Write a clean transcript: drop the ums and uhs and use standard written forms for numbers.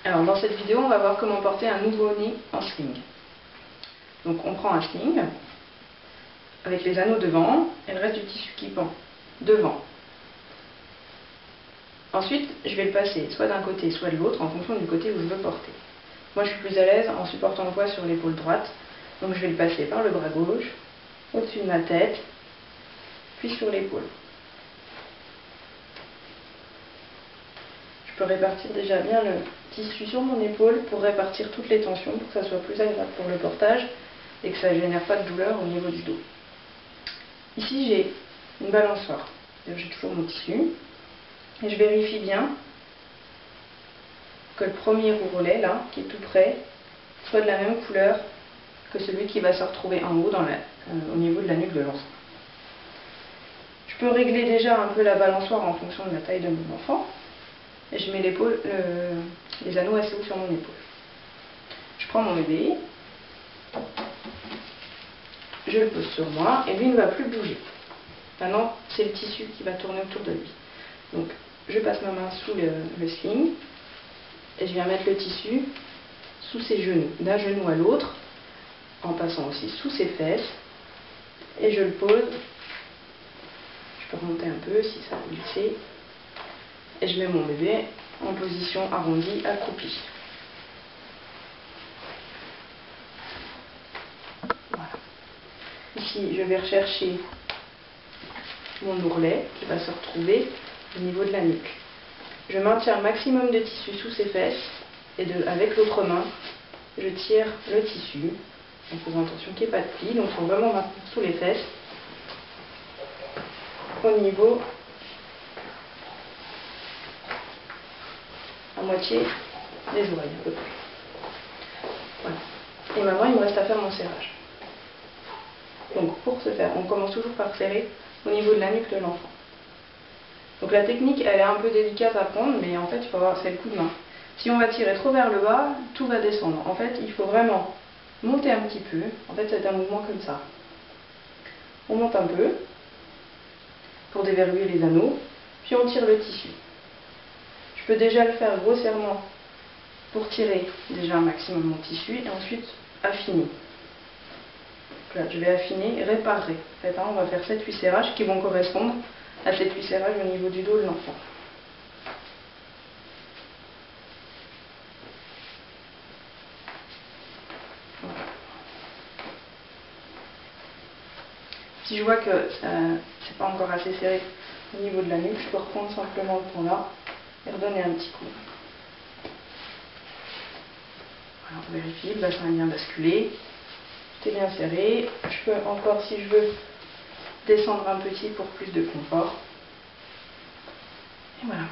Alors dans cette vidéo, on va voir comment porter un nouveau-né en sling. Donc on prend un sling avec les anneaux devant et le reste du tissu qui pend devant. Ensuite, je vais le passer soit d'un côté, soit de l'autre en fonction du côté où je veux porter. Moi, je suis plus à l'aise en supportant le poids sur l'épaule droite, donc je vais le passer par le bras gauche, au-dessus de ma tête, puis sur l'épaule. Je peux répartir déjà bien le tissu sur mon épaule pour répartir toutes les tensions, pour que ça soit plus agréable pour le portage et que ça ne génère pas de douleur au niveau du dos. Ici, j'ai une balançoire. J'ai toujours mon tissu. Et je vérifie bien que le premier roulelet, là, qui est tout près, soit de la même couleur que celui qui va se retrouver en haut au niveau de la nuque de l'enfant. Je peux régler déjà un peu la balançoire en fonction de la taille de mon enfant. Et je mets les anneaux assez hauts sur mon épaule. Je prends mon bébé, je le pose sur moi, et lui ne va plus bouger. Maintenant, c'est le tissu qui va tourner autour de lui. Donc, je passe ma main sous le sling, et je viens mettre le tissu sous ses genoux, d'un genou à l'autre, en passant aussi sous ses fesses, et je le pose. Je peux remonter un peu si ça a glissé. Et je mets mon bébé en position arrondie, accroupi. Voilà. Ici, je vais rechercher mon ourlet qui va se retrouver au niveau de la nuque. Je maintiens un maximum de tissu sous ses fesses et avec l'autre main, je tire le tissu en faisant attention qu'il n'y ait pas de pli. Donc, il faut vraiment maintenir sous les fesses au niveau à moitié des oreilles à peu près. Voilà. Et maintenant, il me reste à faire mon serrage. Donc pour ce faire, on commence toujours par serrer au niveau de la nuque de l'enfant. Donc la technique, elle est un peu délicate à prendre, mais en fait, il faut avoir, c'est le coup de main. Si on va tirer trop vers le bas, tout va descendre. En fait, il faut vraiment monter un petit peu. En fait, c'est un mouvement comme ça. On monte un peu pour déverrouiller les anneaux, puis on tire le tissu. Je peux déjà le faire grossièrement pour tirer déjà un maximum mon tissu et ensuite affiner. Là, je vais affiner, réparer. En fait, on va faire 7-8 serrages qui vont correspondre à 7-8 serrages au niveau du dos de l'enfant. Voilà. Si je vois que c'est pas encore assez serré au niveau de la nuque, je peux reprendre simplement le point là et redonner un petit coup. Voilà, on vérifie, le bassin est bien basculé. C'est bien serré. Je peux encore, si je veux, descendre un petit pour plus de confort. Et voilà.